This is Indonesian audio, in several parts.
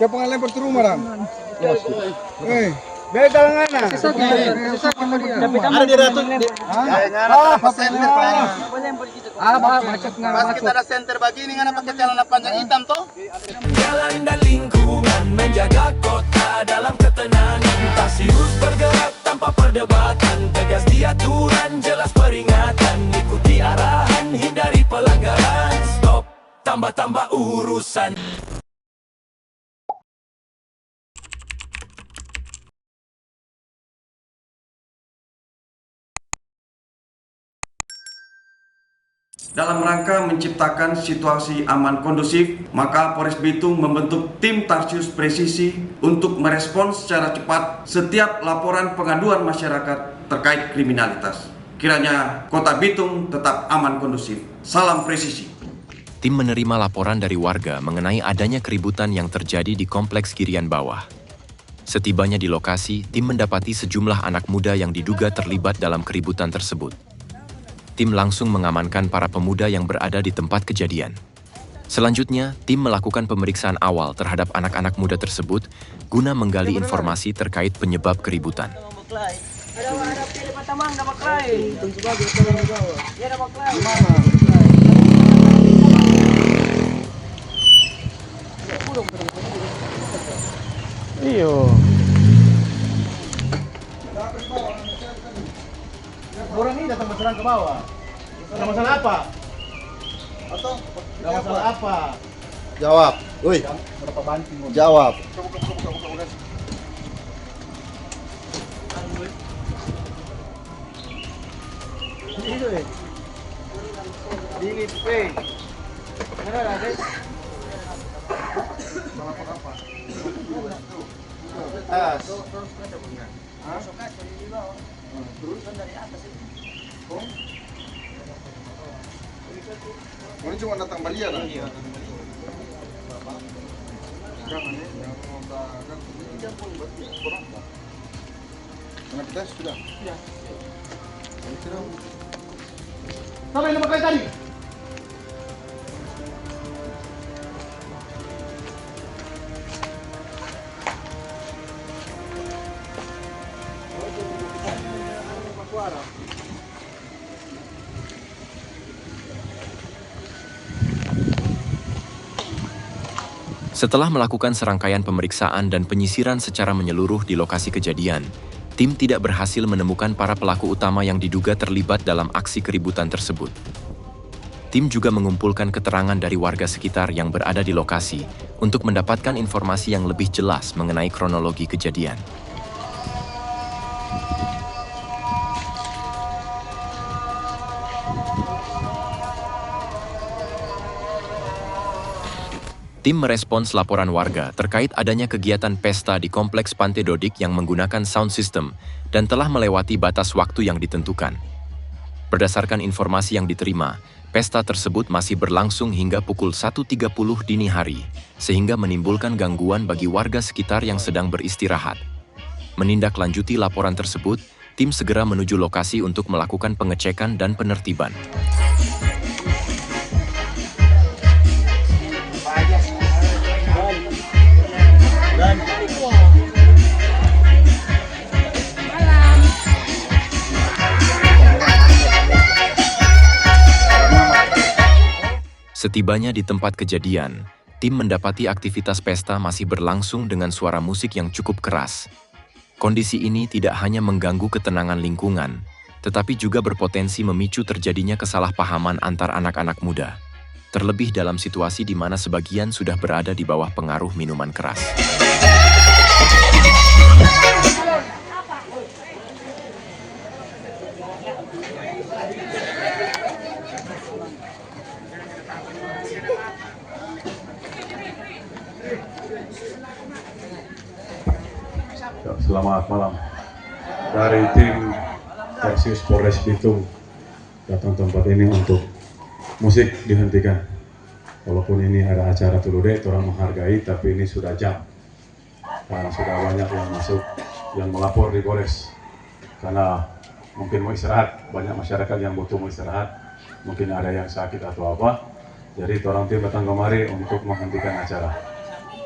Kaya pangalan per rumah ram. Eh, Beda nga na. ada di ratu. Macet nga. Pas kita ada center begini nga pakai celana panjang hitam toh. Jalan dan lingkungan menjaga kota dalam ketenangan. Tasius bergerak tanpa perdebatan, tegas di aturan, jelas peringatan. Ikuti arahan, hindari pelanggaran. Stop, tambah-tambah urusan. Dalam rangka menciptakan situasi aman kondusif, maka Polres Bitung membentuk tim Tarsius Presisi untuk merespons secara cepat setiap laporan pengaduan masyarakat terkait kriminalitas. Kiranya Kota Bitung tetap aman kondusif. Salam presisi. Tim menerima laporan dari warga mengenai adanya keributan yang terjadi di Kompleks Girian Bawah. Setibanya di lokasi, tim mendapati sejumlah anak muda yang diduga terlibat dalam keributan tersebut. Tim langsung mengamankan para pemuda yang berada di tempat kejadian. Selanjutnya, tim melakukan pemeriksaan awal terhadap anak-anak muda tersebut guna menggali informasi terkait penyebab keributan. Iyo. Orang ini datang berserang ke bawah. Ada masalah apa? Atau ada masalah apa? Jawab, woi. Berapa banting? Jawab. Dingin, P. Mana ada? Tas. Ini cuma datang balia lah. Karena kita sudah. Sampai yang pakai tadi. Setelah melakukan serangkaian pemeriksaan dan penyisiran secara menyeluruh di lokasi kejadian, tim tidak berhasil menemukan para pelaku utama yang diduga terlibat dalam aksi keributan tersebut. Tim juga mengumpulkan keterangan dari warga sekitar yang berada di lokasi untuk mendapatkan informasi yang lebih jelas mengenai kronologi kejadian. Tim merespons laporan warga terkait adanya kegiatan pesta di Kompleks Pantai Dodik yang menggunakan sound system dan telah melewati batas waktu yang ditentukan. Berdasarkan informasi yang diterima, pesta tersebut masih berlangsung hingga pukul 1.30 dini hari, sehingga menimbulkan gangguan bagi warga sekitar yang sedang beristirahat. Menindaklanjuti laporan tersebut, tim segera menuju lokasi untuk melakukan pengecekan dan penertiban. Setibanya di tempat kejadian, tim mendapati aktivitas pesta masih berlangsung dengan suara musik yang cukup keras. Kondisi ini tidak hanya mengganggu ketenangan lingkungan, tetapi juga berpotensi memicu terjadinya kesalahpahaman antar anak-anak muda. Terlebih dalam situasi di mana sebagian sudah berada di bawah pengaruh minuman keras. Selamat malam. Dari tim Tarsius Polres Bitung datang tempat ini untuk musik dihentikan. Walaupun ini ada acara Tulude, orang menghargai, tapi ini sudah jam. Karena sudah banyak yang masuk, yang melapor di Polres. Karena mungkin mau istirahat, banyak masyarakat yang butuh mau istirahat. Mungkin ada yang sakit atau apa. Jadi orang tim datang kemari untuk menghentikan acara.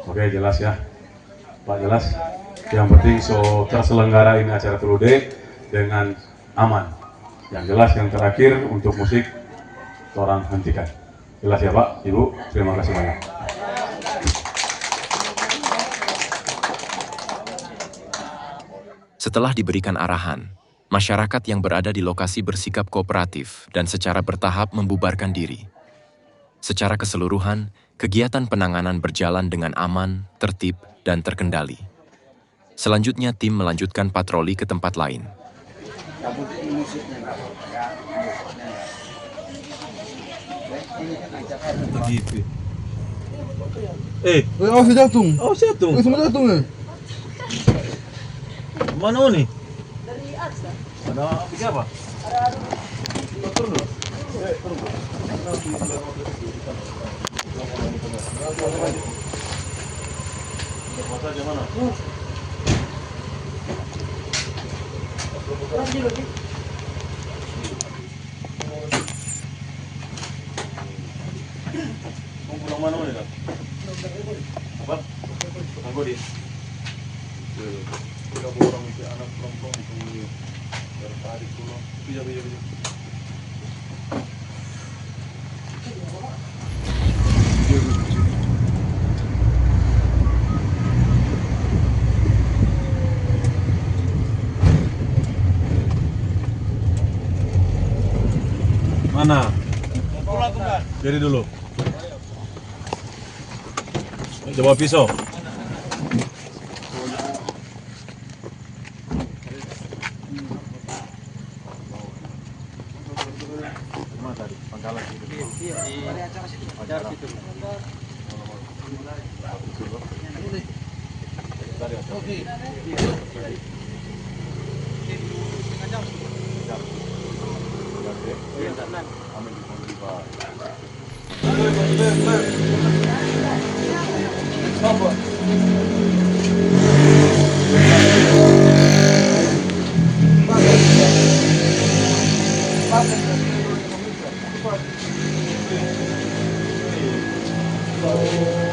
Oke, jelas ya. Pak, jelas. Yang penting terselenggara ini acara Telude dengan aman. Yang jelas yang terakhir untuk musik orang hentikan. Jelas ya Pak, Ibu. Terima kasih banyak. Setelah diberikan arahan, masyarakat yang berada di lokasi bersikap kooperatif dan secara bertahap membubarkan diri. Secara keseluruhan, kegiatan penanganan berjalan dengan aman, tertib, dan terkendali. Selanjutnya, tim melanjutkan patroli ke tempat lain. Oh, saya jatuh. Oh, satu. Semua jatuh ni. Mana ni? Mana siapa? Pulang mana ni dah? Apa? Tunggu dia. Tiga orang itu anak perempuan itu dari tadi pulang. Bija. Mana? Jadi dulu. Coba pisau. Mana tadi? Pangkalan situ. Iya, di acara situ. Oke.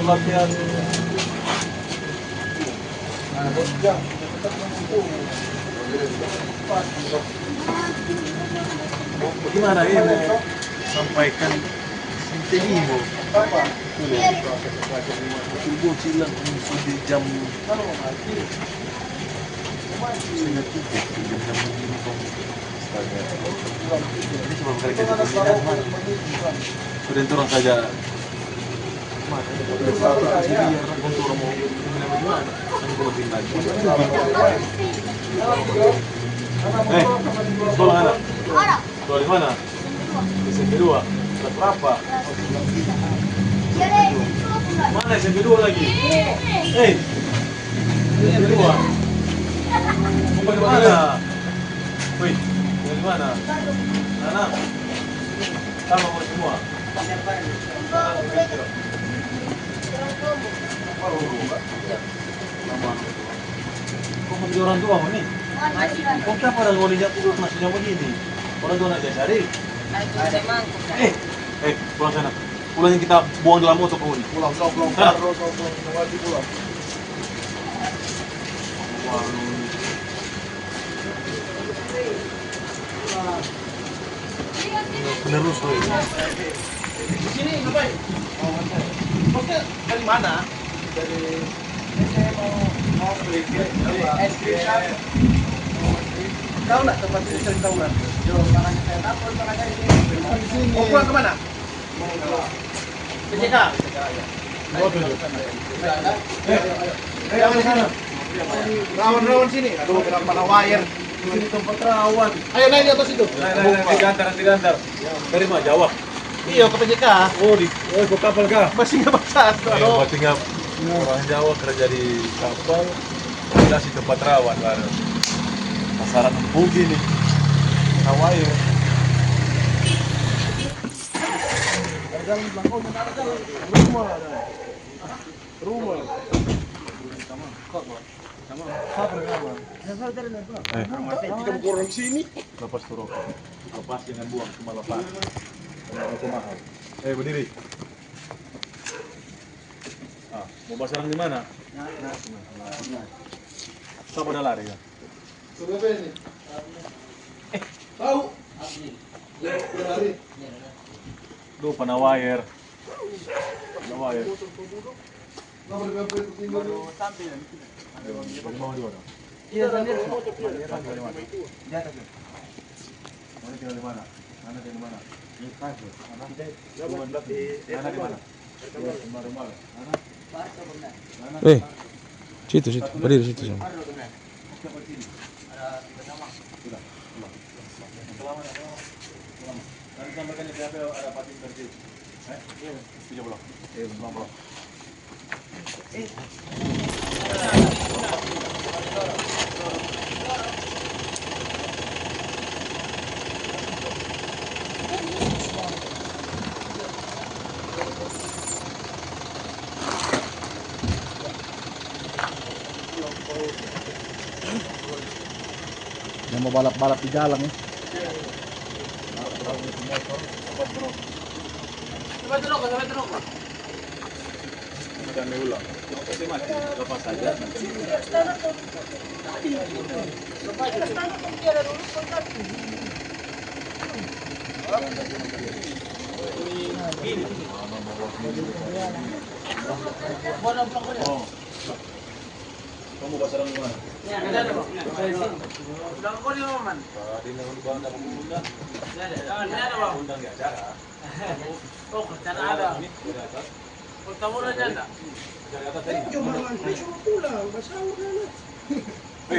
Latihan. Bagaimana ini sampaikan sintenimu? Subuh silang di jam setengah tujuh. Ini cuma bekerja di pembinaan. Sudah turun saja. Sekolah mana? Sekolah di mana? SMP 2. Kelas berapa? Mana SMP 2 lagi? SMP 2. Mau di mana? Wih, di mana? Anak. Sama semua. Kok mau jadi orang tua apa nih? Kok kenapa orang mau lihat urut nasinya begini? Orang tua nak cari? Pulang sana. Pulang yang kita buang dalam motor kau ini. Pulang. Penerus loh. Di sini ngapain? Maksudnya dari mana? Dari saya mau beli es krim. Tahu nggak tempat ini sering tawuran? Makanya saya takut, makanya ini. Di sini. Mau pulang kemana? Mau pulang. PJK. Ayo di sana. Rawan sini. Aduh, kenapa wire? Di sini tempat rawan. Ayo naik di atas itu. Naik, diantar. Dari mana? Jawa. Iya, ke PJK. Ke kapal kah? Masih nggak basah. Masih nggak. Orang Jawa kerja di kapal, kasih tempat rawan baru. Pasaran empuk ini. Hawaii. Jalan belakang, ada jalan. Rumah. Kita buka orang sini. Lepas turun. Lepas dengan buang, cuma lepas. Itu mahal. Berdiri. Mau basarang di mana? Siapa udah lari ya? Tahu. Duh, pana wire. Pana wire. Iya, tadi. Mana tinggal di mana? Mana tinggal di mana? Mana di mana? Situ, berdiri situ semua. Nanti sampaikan ke siapa ada patin tertib. 70. 90. Yang mau balap-balap di jalan ya. Kami ulang. Pasti mati. Lepas saja. Oh. Kamu basarang di mana? Udah kau di mana? Di Banda Bunda. Ada bang. Undang di acara. Oh, kerjaan ada. Kamu udah janda? Dari atas tadi.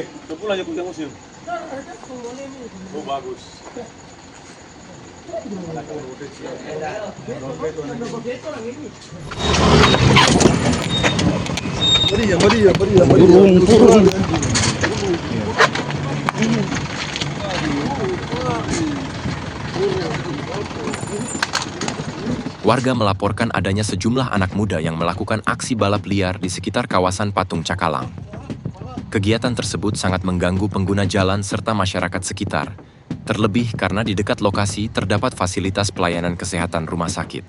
Udah pulang ya kuliah musim. Oh bagus. Burung. Warga melaporkan adanya sejumlah anak muda yang melakukan aksi balap liar di sekitar kawasan Patung Cakalang. Kegiatan tersebut sangat mengganggu pengguna jalan serta masyarakat sekitar, terlebih karena di dekat lokasi terdapat fasilitas pelayanan kesehatan rumah sakit.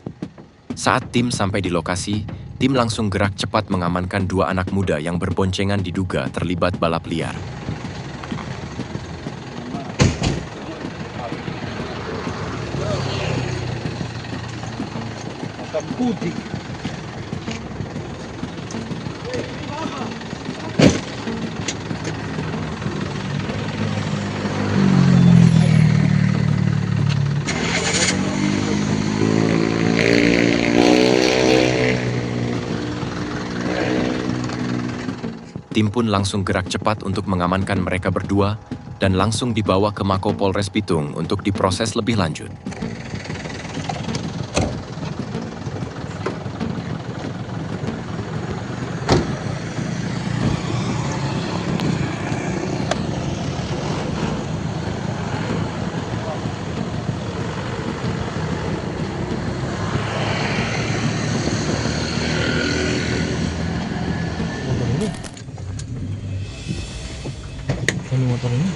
Saat tim sampai di lokasi, tim langsung gerak cepat mengamankan dua anak muda yang berboncengan diduga terlibat balap liar. Putih. Tim pun langsung gerak cepat untuk mengamankan mereka berdua dan langsung dibawa ke Mako Polres Bitung untuk diproses lebih lanjut. Ini motor ini.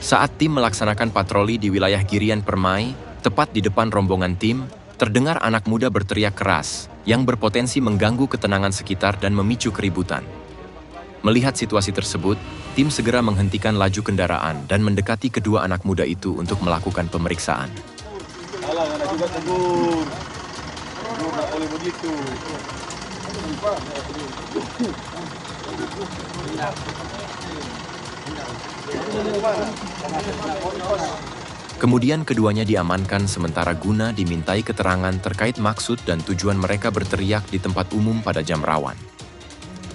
Saat tim melaksanakan patroli di wilayah Girian Permai, tepat di depan rombongan tim, terdengar anak muda berteriak keras yang berpotensi mengganggu ketenangan sekitar dan memicu keributan. Melihat situasi tersebut, tim segera menghentikan laju kendaraan dan mendekati kedua anak muda itu untuk melakukan pemeriksaan. Alah, anak juga tegur. Nggak boleh begitu. Kemudian keduanya diamankan sementara guna dimintai keterangan terkait maksud dan tujuan mereka berteriak di tempat umum pada jam rawan.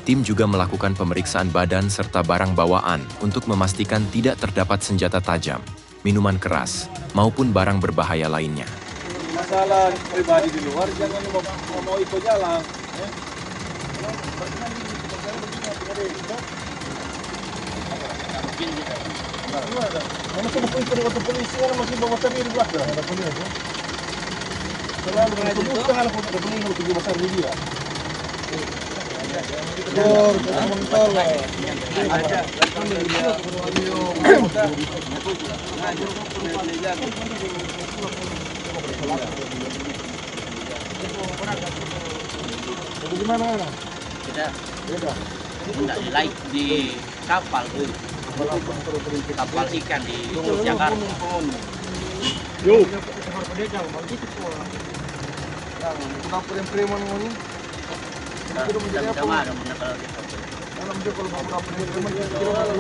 Tim juga melakukan pemeriksaan badan serta barang bawaan untuk memastikan tidak terdapat senjata tajam, minuman keras, maupun barang berbahaya lainnya. Masalah pribadi di luar jangan mau ikut jalan. Mana sudah ikut dengan polisi orang masih bawa motor di belakang. Ada polisi. Selalu dengan itu jangan ada polisi untuk besar di dia. Kita tidak like di kapal tuh. Kapal ikan di Jakarta.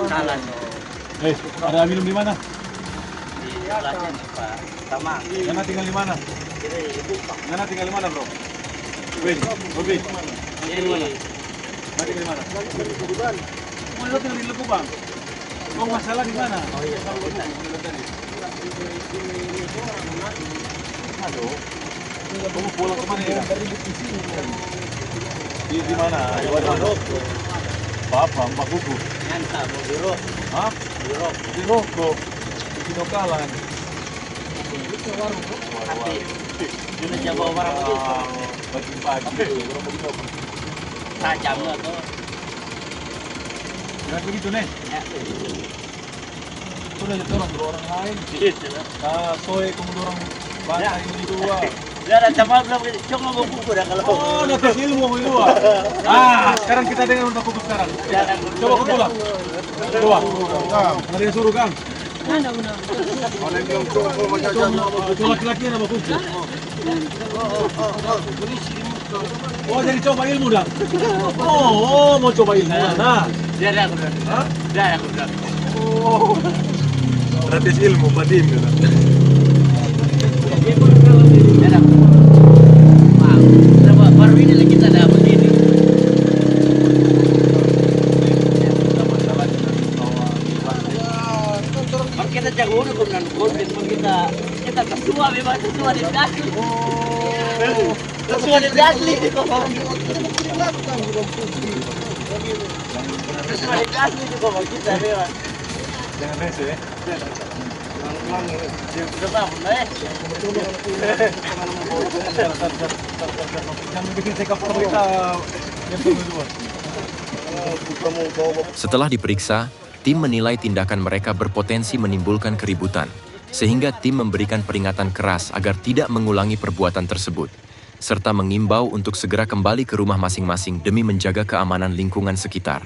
Salah Ada minum di mana? di kelasnya Pak Tamang. Nana tinggal di mana? Nana tinggal di mana, bro? Win, Bobby. Jadi Nana tinggal di mana? Oh, lu tinggal di Lepu, Bang. Oh, masalah di mana? Aduh. Kamu pulang kemana ya? Di mana? Di mana? Papa, Mbak Kuku. nyanta mau biro. Hah? Di Roko. Di Nokalan. Tapi sudah jago barang itu. Pagi-pagi. Tajam lah tuh. Jangan begitu, Nen. Ya. Sudah jadi orang orang lain. Gitu lah. Nah, soy kamu orang bahasa ini dua. Udah ada capal belum? Cuma mau kuku dah kalau. Oh, udah tes ilmu kamu dua. Ah, sekarang kita dengar untuk kuku sekarang. Coba ke pulang. Coba. Ada yang suruh, Kang. Itu laki-laki nama kuku. Oh, jadi coba ilmu dah. Oh, mau coba ilmu. Nah, Dia ada aku dah. hah? Dia ada aku dah. Oh. Gratis ilmu, Padim. Dia ada. Wah, coba baru ini lagi kita dapat ini. Kalau kita jago udah bukan konten, kita ketua memang ketua di asli. Ketua di asli di kok. Ketua di asli di kok kita memang. Jangan rese ya. Coba mulai. Jangan bikin sikap kita yang kedua. Setelah diperiksa, tim menilai tindakan mereka berpotensi menimbulkan keributan, sehingga tim memberikan peringatan keras agar tidak mengulangi perbuatan tersebut, serta mengimbau untuk segera kembali ke rumah masing-masing demi menjaga keamanan lingkungan sekitar.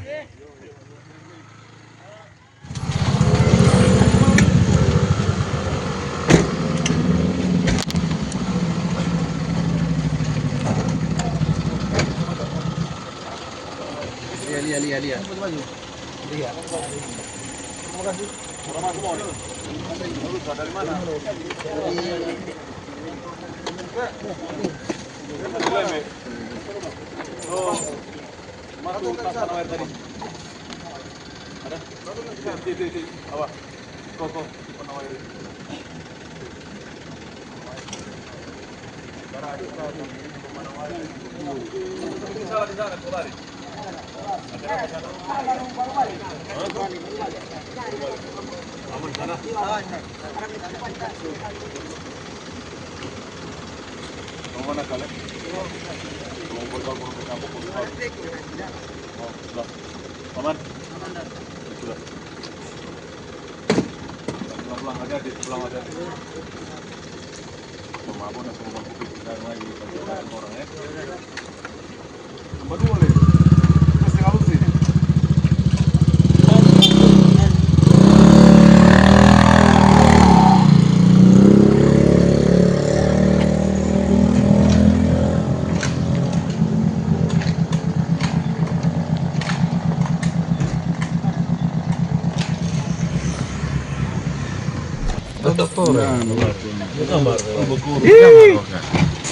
Masuk pasar air tadi. Ada? Ti. Apa? Koko, penawar air. Di sana, kembali. Aman sana. Mau mana kalian? Mau bergabung ke kampung Oh, sudah. Aman? Sudah. Pulang aja, pulang aja. Mabuk dan semua bukti kita lagi bagi orang ya. Nomor 2 nih. Pasti kalau sini.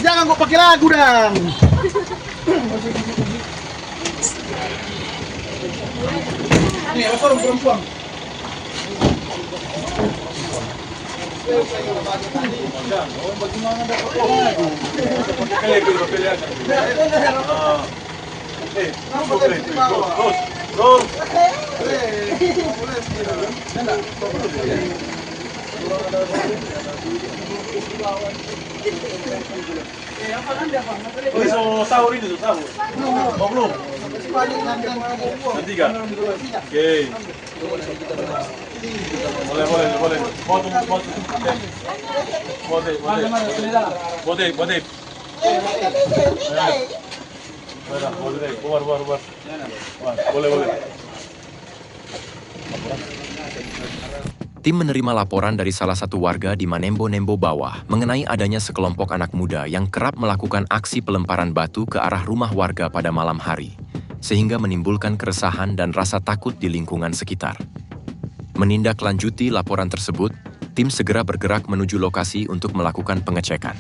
Jangan kok pakai lagu dong. Nih, apa orang perempuan? Bagaimana dapat lagu? Oh, sahur ini tuh, sahur. Oh, belum. Tiga. Oke. Boleh. Bote. Boleh. Tim menerima laporan dari salah satu warga di Manembo-Nembo Bawah mengenai adanya sekelompok anak muda yang kerap melakukan aksi pelemparan batu ke arah rumah warga pada malam hari, sehingga menimbulkan keresahan dan rasa takut di lingkungan sekitar. Menindaklanjuti laporan tersebut, tim segera bergerak menuju lokasi untuk melakukan pengecekan.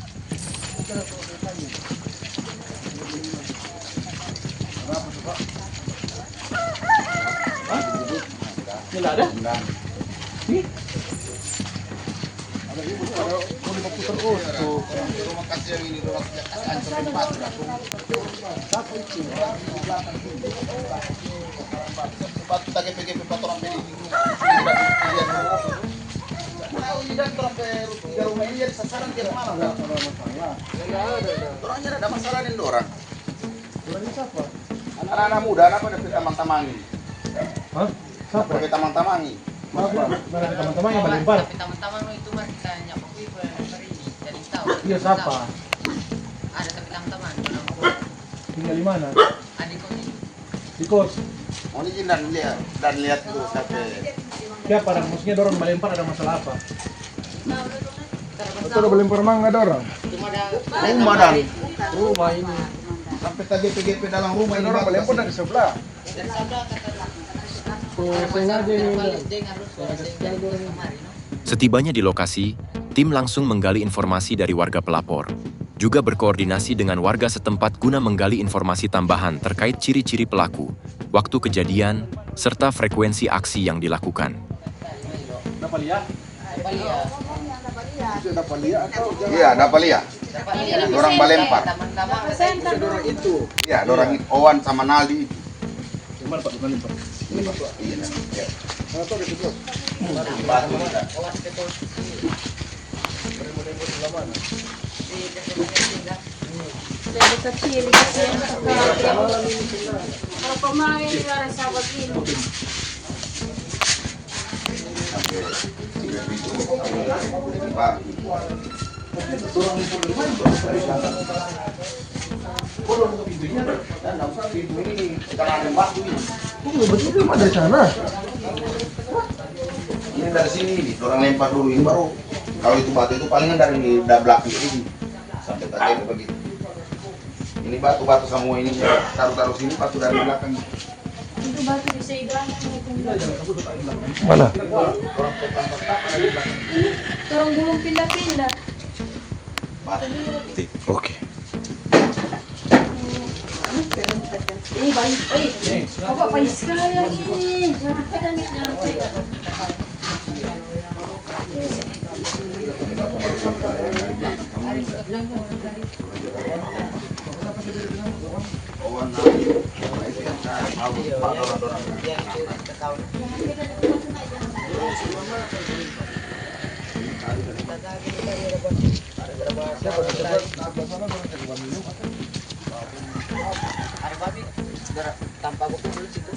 Ada masalah nih orang. Anak-anak muda apa dapat taman-tamangi? Hah? Siapa? Dapat taman-tamangi. Mana teman-teman yang melempar? Teman-teman itu mah kita nyapa kuih hari ini jadi tahu. Iya, siapa? Ada tapi teman-teman. Tinggal di mana? Adikku ini. Di kos. Oh ini dan lihat dulu sampai. Siapa orang? Maksudnya dorong melempar ada masalah apa? Betul udah melempar mangga dorong. Cuma ada Rumah dan Rumah ini. sampai tadi PGP dalam rumah ini Dorong melempar dari sebelah. dan saudara kata Sengaja ini. Setibanya di lokasi, tim langsung menggali informasi dari warga pelapor, juga berkoordinasi dengan warga setempat guna menggali informasi tambahan terkait ciri-ciri pelaku, waktu kejadian, serta frekuensi aksi yang dilakukan. Iya, dapat lihat. Orang melempar. Teman-teman Itu. Ya, orang Owan sama Naldi. Gimana Pak? Bukan lempar. Iya. Dari kecil kasi kalau pemain dari sahabat ini. Dari sana. Ini dari sini nih, orang lempar dulu ini baru. Kalau itu batu itu palingan dari belakang ini sampai tadi begitu. Ini batu-batu semua ini taruh sini, batu dari belakang. Itu batu bisa hilang. Mana? Orang belum pindah-pindah. Oke. Ini baik. Apa baik sekali ini. ada babi. Tanpa buku dulu situ.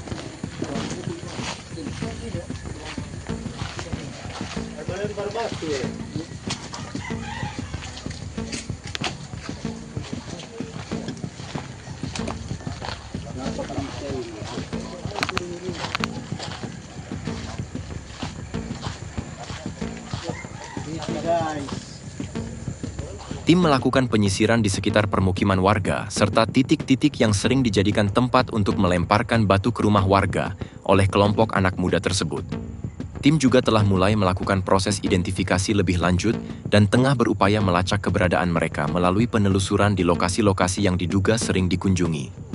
Tim melakukan penyisiran di sekitar permukiman warga, serta titik-titik yang sering dijadikan tempat untuk melemparkan batu ke rumah warga oleh kelompok anak muda tersebut. Tim juga telah mulai melakukan proses identifikasi lebih lanjut dan tengah berupaya melacak keberadaan mereka melalui penelusuran di lokasi-lokasi yang diduga sering dikunjungi.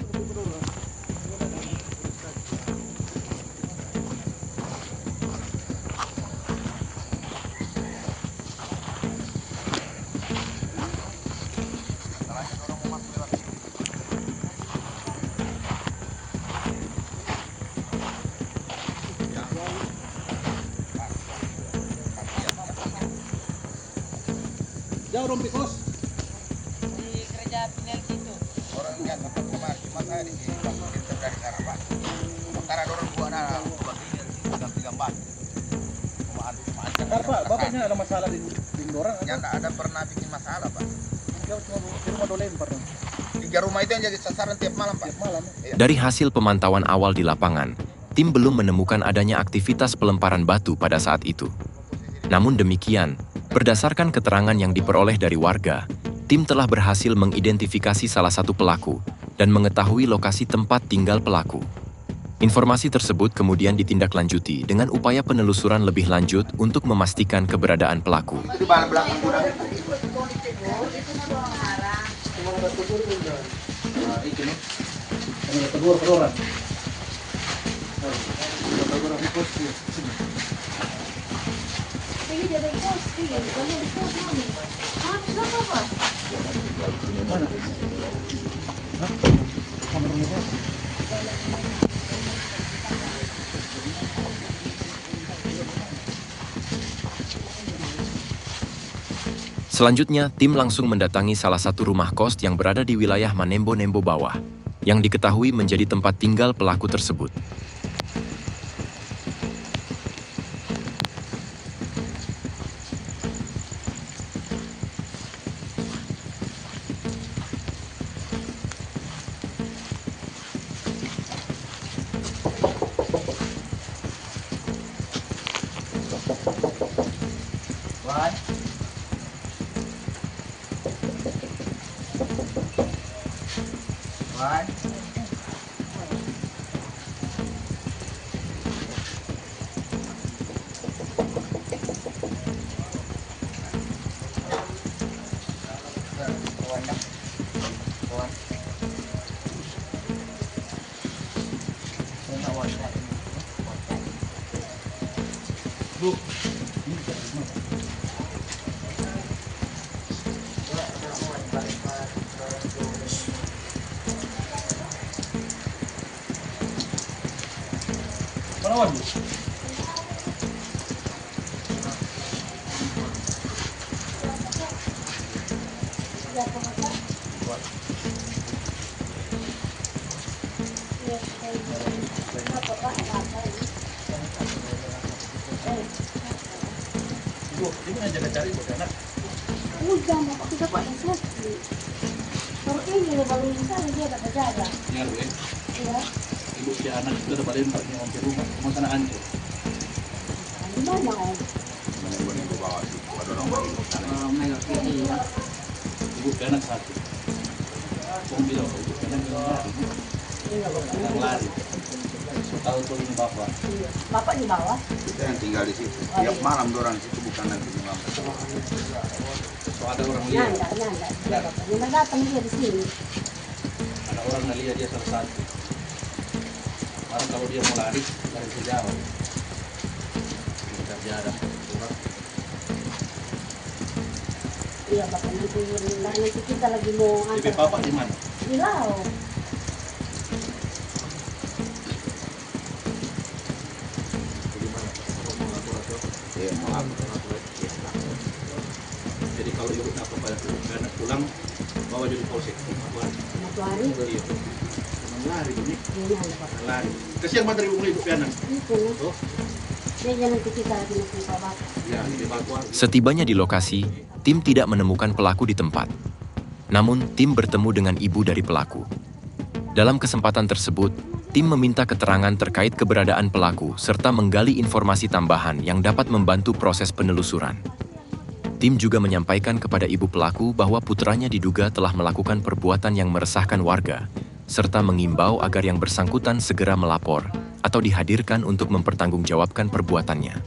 Jauh dong Pikos. Di gereja Pinel gitu. Orang ingat tempat kemari, cuma saya di sini. Bentar Pak, bapaknya ada masalah di orang. Ya nggak ada pernah bikin masalah Pak. Cuma lempar. 3 rumah itu yang jadi sasaran tiap malam Pak. Dari hasil pemantauan awal di lapangan, tim belum menemukan adanya aktivitas pelemparan batu pada saat itu. Namun demikian, berdasarkan keterangan yang diperoleh dari warga, tim telah berhasil mengidentifikasi salah satu pelaku dan mengetahui lokasi tempat tinggal pelaku. Informasi tersebut kemudian ditindaklanjuti dengan upaya penelusuran lebih lanjut untuk memastikan keberadaan pelaku. Itu di belakang gudang. Ini jadi kos, banyak di kos mami. Ah, kenapa Pak? Selanjutnya, tim langsung mendatangi salah satu rumah kos yang berada di wilayah Manembo-Nembo Bawah, yang diketahui menjadi tempat tinggal pelaku tersebut. Udah, Bapak kita Pak yang selesai. Baru ini baru misalnya dia dapat jaga. Nyaru ya. Iya. Ibu si anak itu dapat lempar di rumah. Cuma sana hancur. Di mana Om? Ibu si anak satu. Om bilang ibu si anak yang lari. Tahu tuh ini bapak. Bapak di bawah. Kita yang tinggal di situ. Tiap malam dorang situ bukan nanti malam. So ada orang lihat. Nyanda. Dia Bapak. Dia datang dia di sini. Ada orang lihat dia salah satu. Orang kalau dia mau lari sejauh. Kita jarak. Iya Bapak nanti kita lagi mau Ibu bapak di mana? di Lau. Jadi kalau ibu dapat pada anak pulang, bawa jadi polsek. Satu hari. Iya. Lari ini. Iya Bapak. Lari. Kasihan banget ibu ibu anak. Itu. Oh. Dia nanti kita lagi mau Bapak. Ya, di Bakuan. Setibanya di lokasi, tim tidak menemukan pelaku di tempat. Namun, tim bertemu dengan ibu dari pelaku. Dalam kesempatan tersebut, tim meminta keterangan terkait keberadaan pelaku serta menggali informasi tambahan yang dapat membantu proses penelusuran. Tim juga menyampaikan kepada ibu pelaku bahwa putranya diduga telah melakukan perbuatan yang meresahkan warga, serta mengimbau agar yang bersangkutan segera melapor atau dihadirkan untuk mempertanggungjawabkan perbuatannya.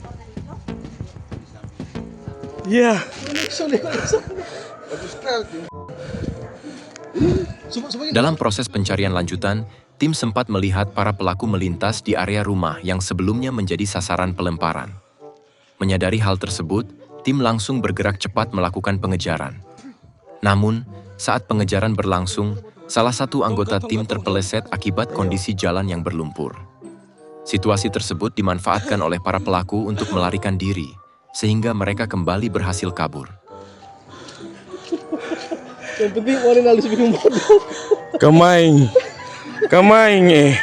Iya. Dalam proses pencarian lanjutan, tim sempat melihat para pelaku melintas di area rumah yang sebelumnya menjadi sasaran pelemparan. Menyadari hal tersebut, tim langsung bergerak cepat melakukan pengejaran. Namun, saat pengejaran berlangsung, salah satu anggota tim terpeleset akibat kondisi jalan yang berlumpur. Situasi tersebut dimanfaatkan oleh para pelaku untuk melarikan diri, sehingga mereka kembali berhasil kabur. Yang penting orang halus bingung bodoh. Kemain eh.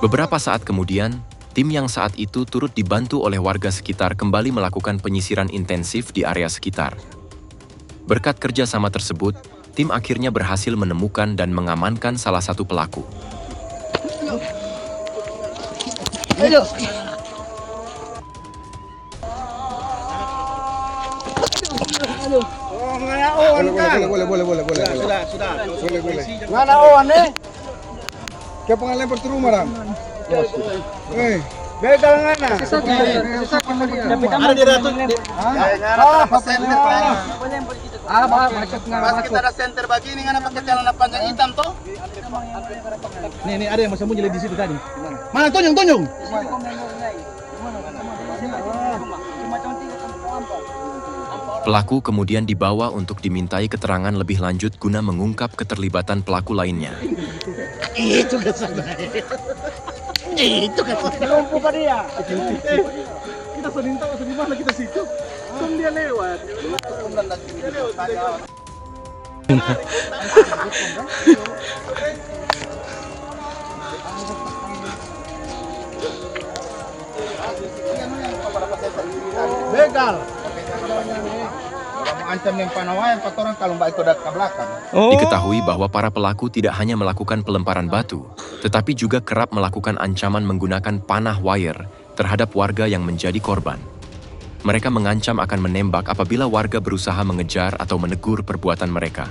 Beberapa saat kemudian, tim yang saat itu turut dibantu oleh warga sekitar kembali melakukan penyisiran intensif di area sekitar. Berkat kerjasama tersebut, tim akhirnya berhasil menemukan dan mengamankan salah satu pelaku. Boleh. Mana awan Kaya pangalan per rumah ram. Begal ngana. Ada di ratu. Pas kita ada center begini ngana pakai celana panjang hitam toh. Nih ada yang masih sembunyi di situ tadi. Mana Tonyong? Pelaku kemudian dibawa untuk dimintai keterangan lebih lanjut guna mengungkap keterlibatan pelaku lainnya. Itu kan sana. Itu kan lumpuh pada dia. Kita sering tahu di mana kita situ. Dia lewat. Begal. Ancam yang panawayan orang kalau mbak itu ke belakang. Diketahui bahwa para pelaku tidak hanya melakukan pelemparan batu, tetapi juga kerap melakukan ancaman menggunakan panah wire terhadap warga yang menjadi korban. Mereka mengancam akan menembak apabila warga berusaha mengejar atau menegur perbuatan mereka.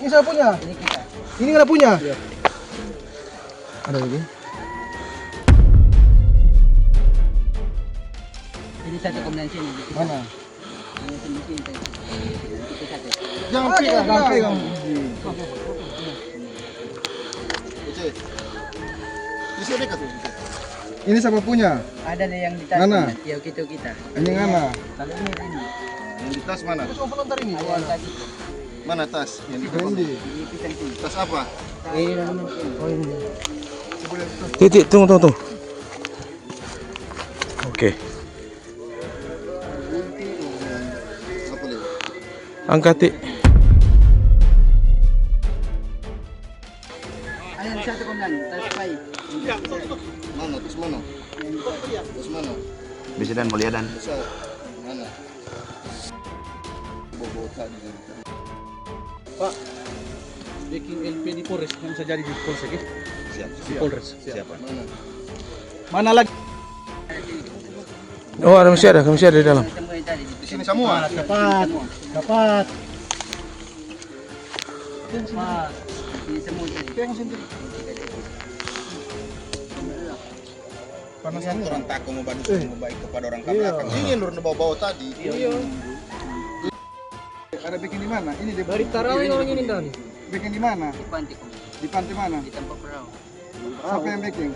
Ini saya punya. Ini nggak punya. Ada lagi. Jadi satu kombinasi ini. Mana? Jangan Jangan pegang. Ini siapa punya? ada nih yang di tas. Mana? Ya kita. Ini mana? Kalau ini. Yang di tas mana? Ini. Mana tas? Yang di tas apa? Oh ini. Titik, tunggu. Oke. Angkat, Tik. Ayan satu kombinasi. Tas pai. Mana? Tas mana? Tas mana? Bisa dan mulia dan. Mana? Pak, bikin LP di Polres, yang bisa jadi di Polsek ya? Siap. Di Polres. Siapa? Mana lagi? Oh, ada masih ada di dalam. Di sini semua. Dapat. Ini semua tadi. Karena saya orang takut mau bantu mau baik kepada orang ke belakang. Ini lur bawa tadi. Iya. Ada bikin di mana? Ini dari Tarawih orang ini dan. Bikin di mana? Di pantai. Di pantai mana? Di tempat perahu. Siapa yang bikin?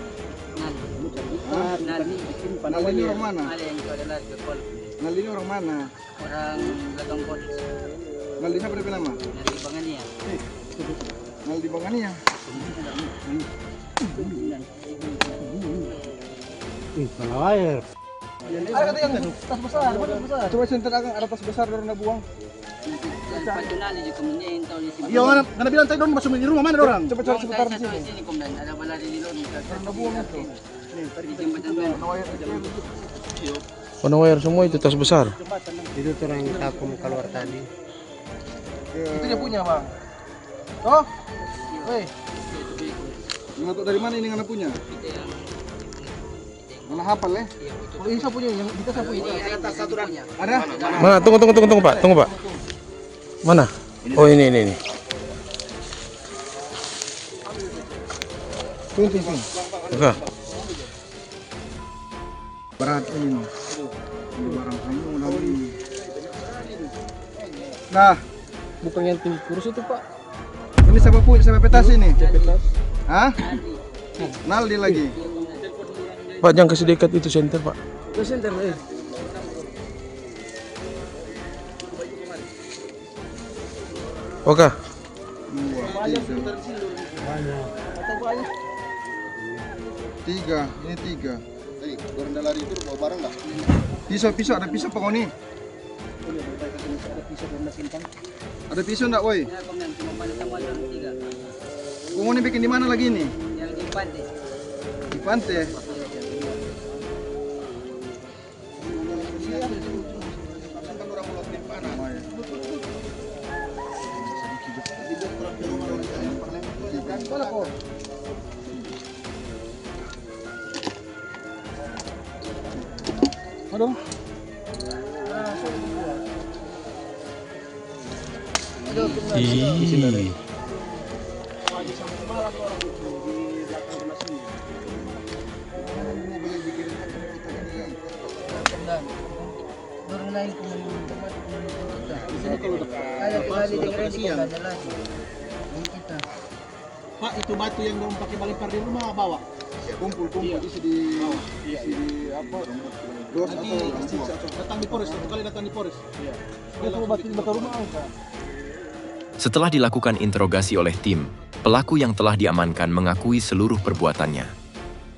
Nadi. Nali ini orang mana? Ada yang itu adalah kepol. Nali ini orang mana? Orang belakang pon. Nali siapa berapa lama? Dari Bangania. Nali di Bangania. Ada kata yang tas besar, coba center akan ada tas besar orang buang. Patunali juga kemudian tahu di sini. Iya, mana bilang tadi dong masuk di rumah mana orang? Coba cari sebentar di sini. Sini kemudian ada balari di luar. Orang buang itu. Di jembatan baru. Warna wire semua itu tas besar. Itu orang yang takut keluar tadi. Itu dia punya, Bang. Oh? Woi. Ngatuk dari mana ini ngana punya? Mana hafal ya? Oh, ini saya punya, yang kita saya punya. Tas satu dan. Ada? Mana? Tunggu, Pak. Tunggu, Pak. Mana? Oh, ini. Tunggu. Oke. Berat ini. Ini barang kamu Nawi. Nah, Bukan yang tim kurus itu Pak. ini siapa punya? Siapa petas ini? Hah? Naldi lagi. Pak, jangan kasih dekat itu center, Pak. Ke center Oke. 3, ini 3. Gorenda lari itu bawa barang nggak? Pisau, ada pisau pokoknya. Ada pisau enggak, woi? Ya, komen cuma palitan wajan 3. Kamu mau bikin di mana lagi nih? Yang di Pante. Di pantai. Aduh. Ih. Orang lain ada kembali dengan siang. Kita. Pak, itu batu yang dorong pakai balempar di rumah bawa. Kumpul isi di apa? Datang di Polres, satu kali datang di Polres. Iya. Batu bakar rumah. Setelah dilakukan interogasi oleh tim, pelaku yang telah diamankan mengakui seluruh perbuatannya.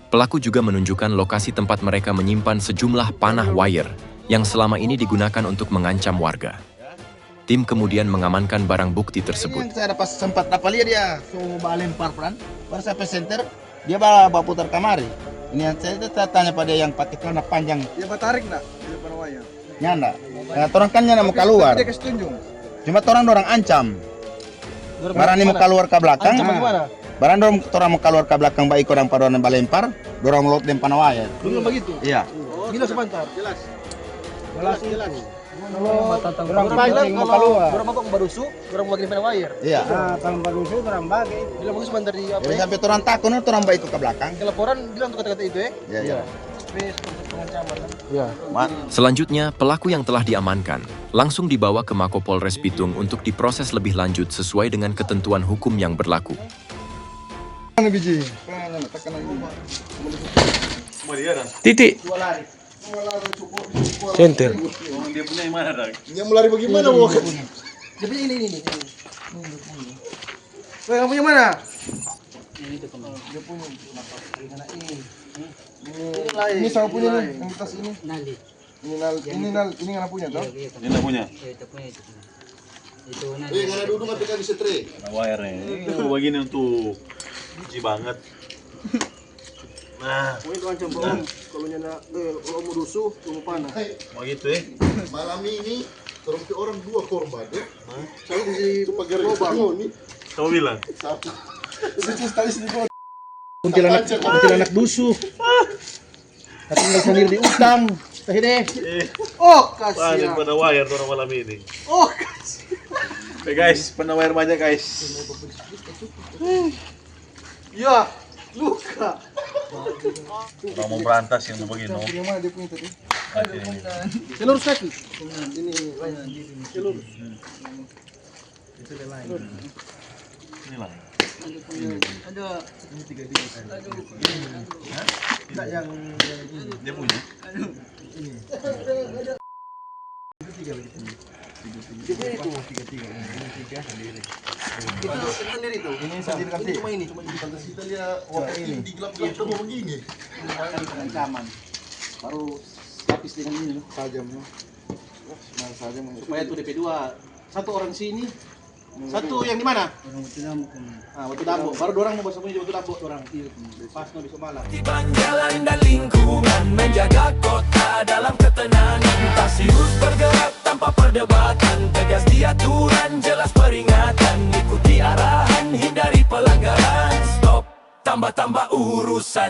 Pelaku juga menunjukkan lokasi tempat mereka menyimpan sejumlah panah wire yang selama ini digunakan untuk mengancam warga. Tim kemudian mengamankan barang bukti tersebut. Saya dapat sempat lihat dia coba lempar peran, baru sampai center dia bawa putar kamari. Ini saya tanya pada yang pakai celana panjang. Dia tarik enggak? Dia pernah wayang. Nyanda. Nah, orang kan nyanda mau keluar. Dia kasih tunjuk. Cuma orang ancam. Barang ini mau keluar ke belakang. Barang orang mau keluar ke belakang baik orang paduan balempar, dorong lot dan panah wayar. Dulu begitu. Iya. Gila sebentar. Jelas. Orang pancing mau keluar. Orang apa barusu, orang bagi panah wayar. Iya. Kalau barusu orang bagi. Bila bagus sebentar di apa? Jadi sampai orang takut, orang baik ke belakang. Ke laporan bilang untuk kata-kata itu ya. Iya. Iya. Selanjutnya, pelaku yang telah diamankan langsung dibawa ke Mako Polres Bitung untuk diproses lebih lanjut sesuai dengan ketentuan hukum yang berlaku. Mana biji? Titik. Center. Dia punya yang mana, Rak? Dia mau lari bagaimana, Wok? Dia punya ini. Woi, kamu punya mana? Ini itu teman. Dia punya. Ini saya punya nih, yang di tas ini. Nali. Ini nggak punya toh? Ini enggak punya. Itu punya itu. Itu Nali. Karena duduk nggak pegang di setre. Wire-nya. Itu begini untuk biji banget. Nah, Itu ancam om. Kalau nyana om rusuh, om panah. begitu ya. Malam ini orang 2 korban ya. Saya di pagar lubang. Kamu bilang? Kuntilanak dusuh. Tapi nggak sendiri di utang. Teh deh. Oh, Banyak kasih. panah wire orang malam ini. Oh, kasih. Oke guys, panah wire banyak guys. Ya, luka. Orang mau berantas yang begini. Yang mana dia punya tadi? Oke. Seluruh kaki. Ini seluruh. Ini lah. Ada. Enggak yang Dia punya. sendiri tuh. Ini sendiri kan cuma ini, cuma kita lihat warna ini. Di gelap-gelap semua begini. Ancaman. Baru habis dengan ini tajam. Supaya tuh DP2 satu orang sini. Satu yang di mana? Batu Dambo. Baru orang mau bersembunyi di Batu Dambo orang. Pas mau besok malam. Tertiban jalan dan lingkungan, menjaga kota dalam ketenangan. Tasius bergerak tanpa perdebatan, tegas di aturan, jelas peringatan. Ikuti arahan, hindari pelanggaran. Stop, tambah-tambah urusan.